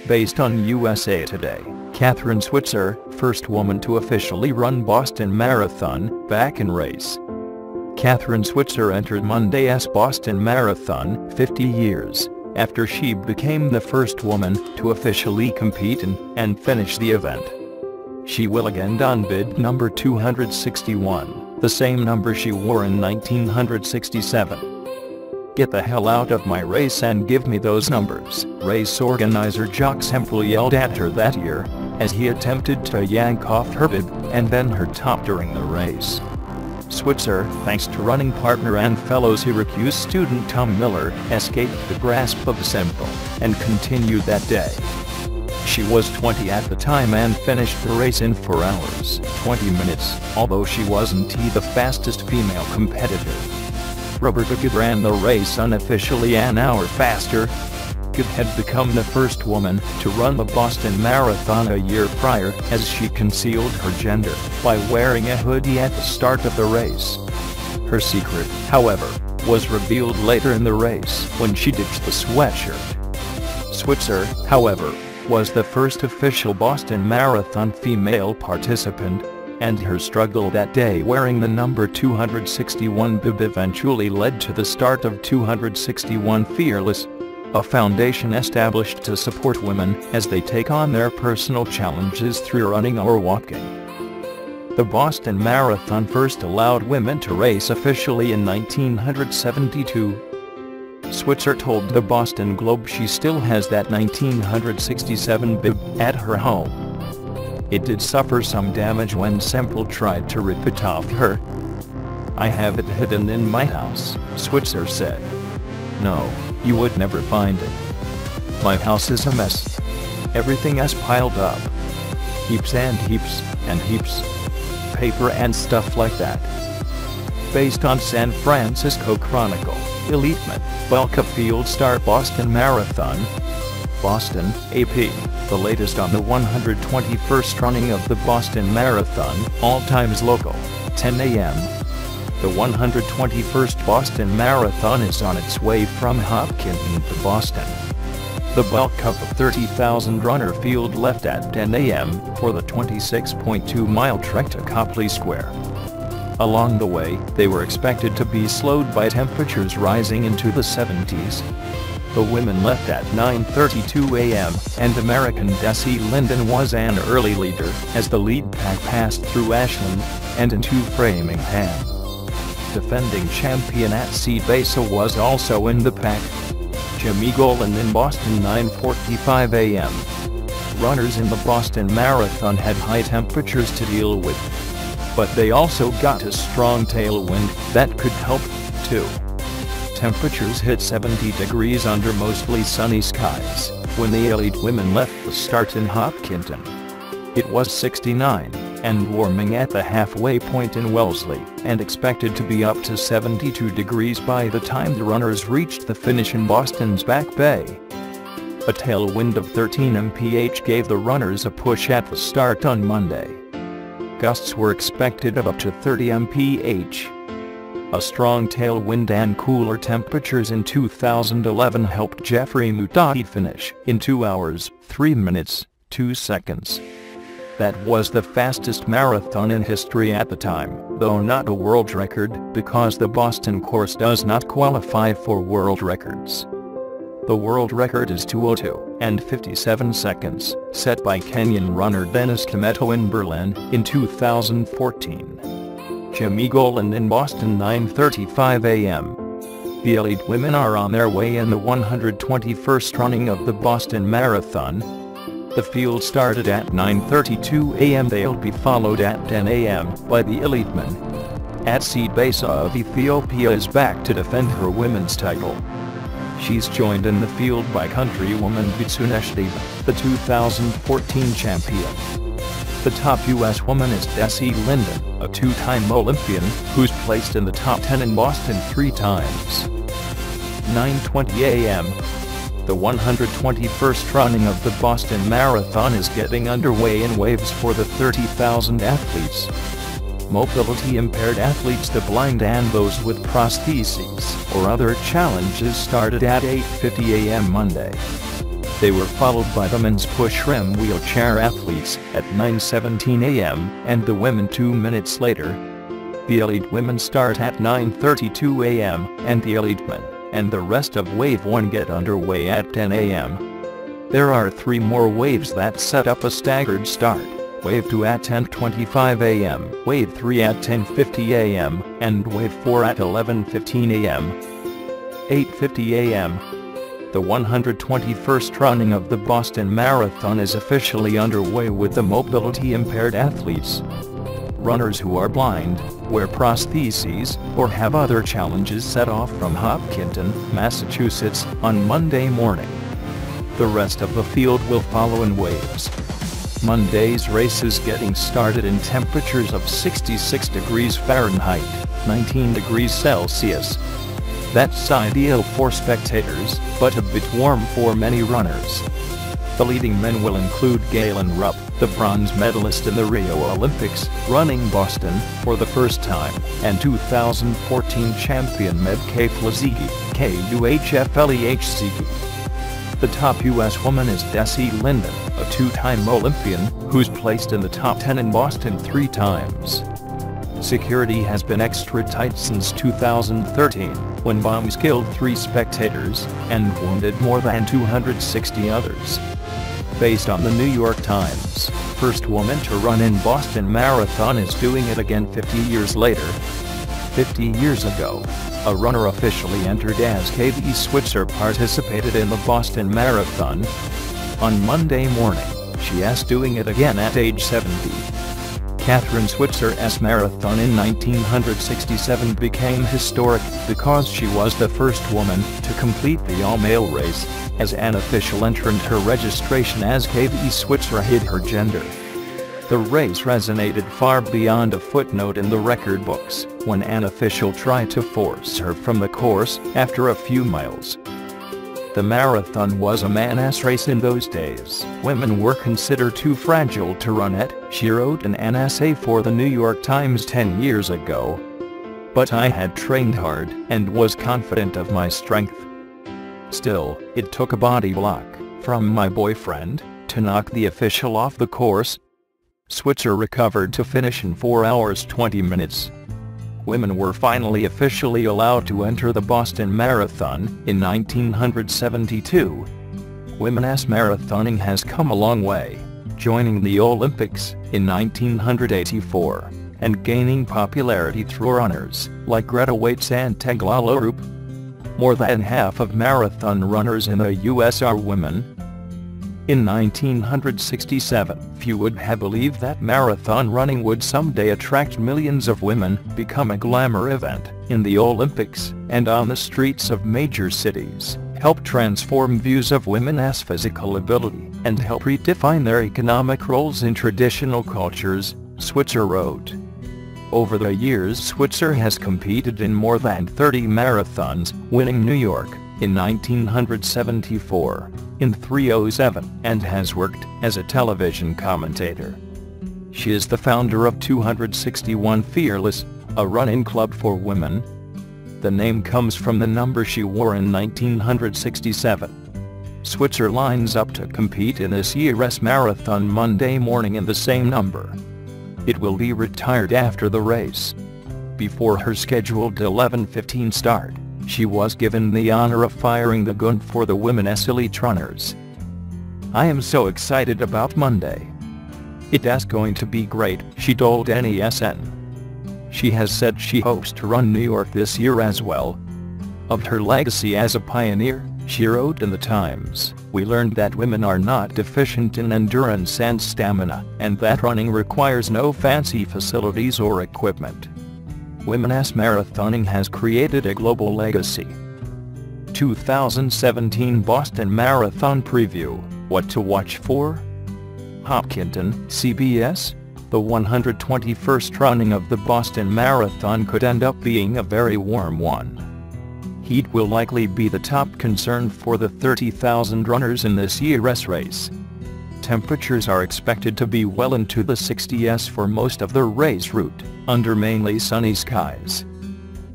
based on USA Today. Kathrine Switzer, first woman to officially run Boston Marathon, back in race. Kathrine Switzer entered Monday's Boston Marathon 50 years after she became the first woman to officially compete in and finish the event. She will again don bib number 261, the same number she wore in 1967. "Get the hell out of my race and give me those numbers," race organizer Jock Semple yelled at her that year, as he attempted to yank off her bib and then her top during the race. Switzer, thanks to running partner and fellow Syracuse student Tom Miller, escaped the grasp of Semple and continued that day. She was 20 at the time and finished the race in 4 hours, 20 minutes, although she wasn't the fastest female competitor. Roberta Good ran the race unofficially an hour faster. Good had become the first woman to run the Boston Marathon a year prior, as she concealed her gender by wearing a hoodie at the start of the race. Her secret, however, was revealed later in the race when she ditched the sweatshirt. Switzer, however, was the first official Boston Marathon female participant, and her struggle that day wearing the number 261 bib eventually led to the start of 261 Fearless, a foundation established to support women as they take on their personal challenges through running or walking. The Boston Marathon first allowed women to race officially in 1972. Switzer told the Boston Globe she still has that 1967 bib at her home. It did suffer some damage when Semple tried to rip it off her. "I have it hidden in my house," Switzer said. "No, you would never find it. My house is a mess. Everything is piled up. Heaps and heaps and heaps. Paper and stuff like that." Based on San Francisco Chronicle, Eliteman, Belka Field Start Boston Marathon. Boston, AP, the latest on the 121st running of the Boston Marathon, all times local, 10 a.m. The 121st Boston Marathon is on its way from Hopkinton to Boston. The bulk of the 30,000 runner field left at 10 a.m. for the 26.2-mile trek to Copley Square. Along the way, they were expected to be slowed by temperatures rising into the 70s. The women left at 9:32 a.m., and American Desi Linden was an early leader as the lead pack passed through Ashland and into Framingham. Defending champion Atsede Baysa was also in the pack. Jimmy Golan in Boston 9:45 a.m. Runners in the Boston Marathon had high temperatures to deal with, but they also got a strong tailwind that could help, too. Temperatures hit 70 degrees under mostly sunny skies when the elite women left the start in Hopkinton. It was 69 and warming at the halfway point in Wellesley, and expected to be up to 72 degrees by the time the runners reached the finish in Boston's Back Bay. A tailwind of 13 mph gave the runners a push at the start on Monday. Gusts were expected of up to 30 mph. A strong tailwind and cooler temperatures in 2011 helped Jeffrey Mutati finish in 2 hours, 3 minutes, 2 seconds. That was the fastest marathon in history at the time, though not a world record because the Boston course does not qualify for world records. The world record is 2:02 and 57 seconds, set by Kenyan runner Dennis Kimeto in Berlin in 2014. Jimmy Golan in Boston 9:35 a.m. The elite women are on their way in the 121st running of the Boston Marathon. The field started at 9:32 a.m. They'll be followed at 10 a.m. by the elite men. Atsede Baysa of Ethiopia is back to defend her women's title. She's joined in the field by countrywoman Bitsunesh Deba, the 2014 champion. The top U.S. woman is Desi Linden, a 2-time Olympian who's placed in the top 10 in Boston 3 times. 9:20 a.m. The 121st running of the Boston Marathon is getting underway in waves for the 30,000 athletes. Mobility-impaired athletes, the blind and those with prostheses or other challenges started at 8:50 a.m. Monday. They were followed by the men's push-rim wheelchair athletes at 9:17 a.m. and the women 2 minutes later. The elite women start at 9:32 a.m. and the elite men and the rest of Wave 1 get underway at 10 a.m. There are 3 more waves that set up a staggered start. Wave 2 at 10:25 a.m., Wave 3 at 10:50 a.m., and Wave 4 at 11:15 a.m. 8:50 a.m. The 121st running of the Boston Marathon is officially underway with the mobility-impaired athletes. Runners who are blind, wear prostheses, or have other challenges set off from Hopkinton, Massachusetts, on Monday morning. The rest of the field will follow in waves. Monday's race is getting started in temperatures of 66 degrees Fahrenheit, 19 degrees Celsius. That's ideal for spectators, but a bit warm for many runners. The leading men will include Galen Rupp, the bronze medalist in the Rio Olympics, running Boston for the first time, and 2014 champion Med Keflezighi, Kuhflehzighi. The top U.S. woman is Desi Linden, a 2-time Olympian, who's placed in the top 10 in Boston 3 times. Security has been extra tight since 2013, when bombs killed 3 spectators and wounded more than 260 others. Based on the New York Times, first woman to run in Boston Marathon is doing it again 50 years later. 50 years ago, a runner officially entered as Kathrine Switzer participated in the Boston Marathon. On Monday morning, she is doing it again at age 70. Kathrine Switzer's marathon in 1967 became historic because she was the first woman to complete the all-male race. As an official entrant, her registration as Kathrine Switzer hid her gender. The race resonated far beyond a footnote in the record books when an official tried to force her from the course after a few miles. The marathon was a man's race in those days. Women were considered too fragile to run it, she wrote in an essay for the New York Times 10 years ago. But I had trained hard and was confident of my strength. Still, it took a body block from my boyfriend to knock the official off the course. Switzer recovered to finish in 4 hours 20 minutes. Women were finally officially allowed to enter the Boston Marathon in 1972. Women's marathoning has come a long way, joining the Olympics in 1984 and gaining popularity through runners like Greta Waitz and Tegla Rupp. More than half of marathon runners in the U.S. are women. In 1967, few would have believed that marathon running would someday attract millions of women, become a glamour event in the Olympics and on the streets of major cities, help transform views of women's physical ability, and help redefine their economic roles in traditional cultures, Switzer wrote. Over the years, Switzer has competed in more than 30 marathons, winning New York in 1974, in 307, and has worked as a television commentator. She is the founder of 261 Fearless, a run-in club for women. The name comes from the number she wore in 1967. Switzer lines up to compete in this year's marathon Monday morning in the same number. It will be retired after the race. Before her scheduled 11:15 start, she was given the honor of firing the gun for the women's elite runners. "I am so excited about Monday. It's going to be great," she told NESN. She has said she hopes to run New York this year as well. Of her legacy as a pioneer, she wrote in the Times, "We learned that women are not deficient in endurance and stamina, and that running requires no fancy facilities or equipment." Women's marathoning has created a global legacy. 2017 Boston Marathon Preview, what to watch for? Hopkinton, CBS. The 121st running of the Boston Marathon could end up being a very warm one. Heat will likely be the top concern for the 30,000 runners in this year's race. Temperatures are expected to be well into the 60s for most of the race route, under mainly sunny skies.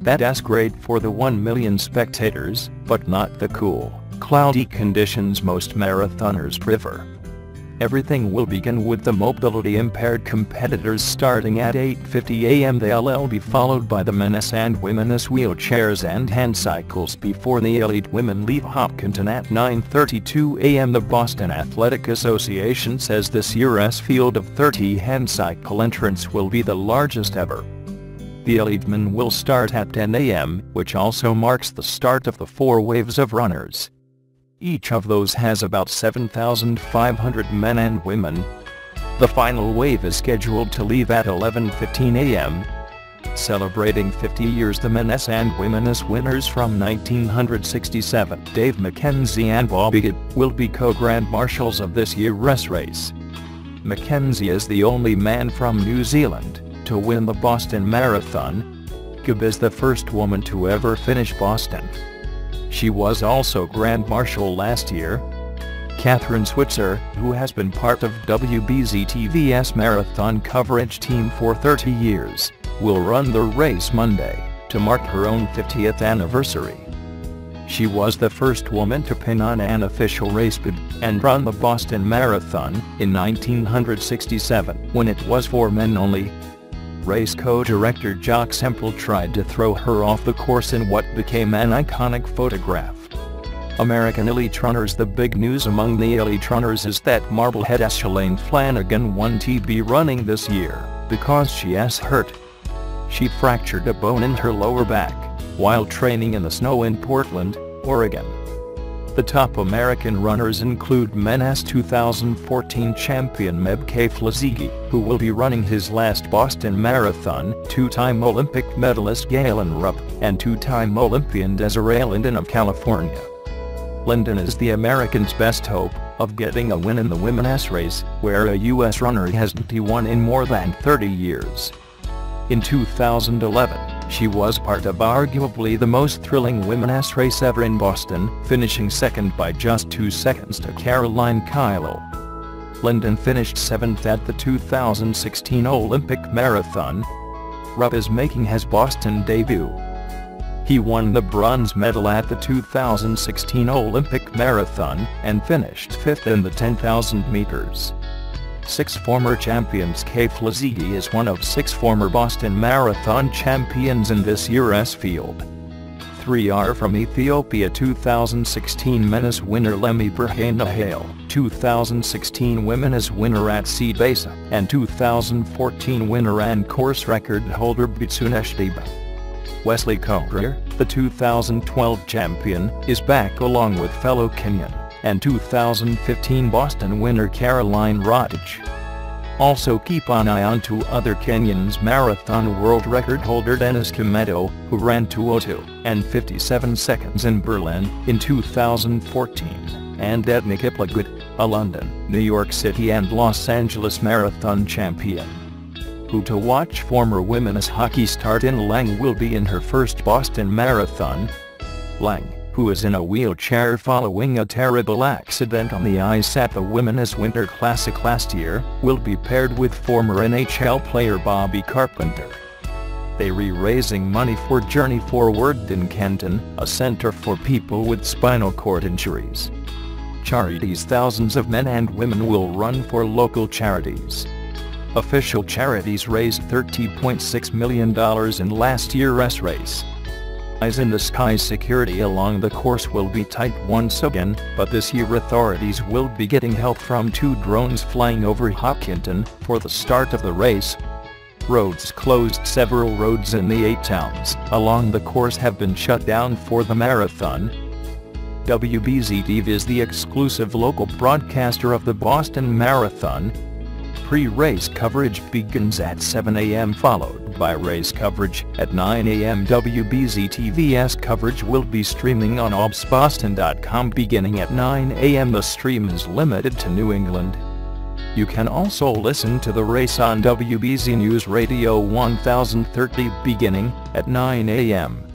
That's great for the 1 million spectators, but not the cool, cloudy conditions most marathoners prefer. Everything will begin with the mobility-impaired competitors starting at 8:50 a.m. They'll be followed by the men's and women's wheelchairs and hand cycles before the elite women leave Hopkinton at 9:32 a.m. The Boston Athletic Association says this year's field of 30 hand cycle entrants will be the largest ever. The elite men will start at 10 a.m., which also marks the start of the 4 waves of runners. Each of those has about 7,500 men and women. The final wave is scheduled to leave at 11:15 a.m. Celebrating 50 years, the men's and women's winners from 1967, Dave McKenzie and Bobby Gibb, will be co-grand marshals of this year's race. McKenzie is the only man from New Zealand to win the Boston Marathon. Gibb is the first woman to ever finish Boston. She was also Grand Marshal last year. Kathrine Switzer, who has been part of WBZ-TV's marathon coverage team for 30 years, will run the race Monday to mark her own 50th anniversary. She was the first woman to pin on an official race bib and run the Boston Marathon in 1967, when it was for men only. Race co-director Jock Semple tried to throw her off the course in what became an iconic photograph. American elite runners. The big news among the elite runners is that Marblehead Ashland Flanagan won TB running this year because she is hurt. She fractured a bone in her lower back while training in the snow in Portland, Oregon. The top American runners include men's 2014 champion Meb Keflezighi, who will be running his last Boston Marathon, 2-time Olympic medalist Galen Rupp, and 2-time Olympian Desiree Linden of California. Linden is the Americans' best hope of getting a win in the women's race, where a U.S. runner hasn't won in more than 30 years. In 2011, she was part of arguably the most thrilling women's race ever in Boston, finishing second by just 2 seconds to Caroline Kyle. Linden finished 7th at the 2016 Olympic Marathon. Rupp is making his Boston debut. He won the bronze medal at the 2016 Olympic Marathon and finished 5th in the 10,000 meters. 6 former champions. Keflezighi is one of 6 former Boston Marathon champions in this year's field. 3 are from Ethiopia: 2016 men's winner Lemmy Berhane-Hale, 2016 women's winner Atsede Baysa, and 2014 winner and course record holder Bitsunesh Deba. Wesley Korir, the 2012 champion, is back along with fellow Kenyan and 2015 Boston winner Caroline Rotich. Also keep an eye on 2 other Kenyans: marathon world record holder Dennis Kimeto, who ran 2:02 and 57 seconds in Berlin in 2014, and Edna Kiplagat, a London, New York City and Los Angeles marathon champion. Who to watch? Former women's hockey star Tin Lang will be in her first Boston Marathon. Lang, who is in a wheelchair following a terrible accident on the ice at the Women's Winter Classic last year, will be paired with former NHL player Bobby Carpenter. They are raising money for Journey Forward in Canton, a center for people with spinal cord injuries. Charities. Thousands of men and women will run for local charities. Official charities raised $30.6 million in last year's race. Eyes in the sky. Security along the course will be tight once again, but this year authorities will be getting help from 2 drones flying over Hopkinton for the start of the race. Roads closed. Several roads in the 8 towns along the course have been shut down for the marathon. WBZ-TV is the exclusive local broadcaster of the Boston Marathon. Pre-race coverage begins at 7 a.m. followed by race coverage at 9 a.m. WBZ-TV's coverage will be streaming on obsboston.com beginning at 9 a.m. The stream is limited to New England. You can also listen to the race on WBZ News Radio 1030 beginning at 9 a.m.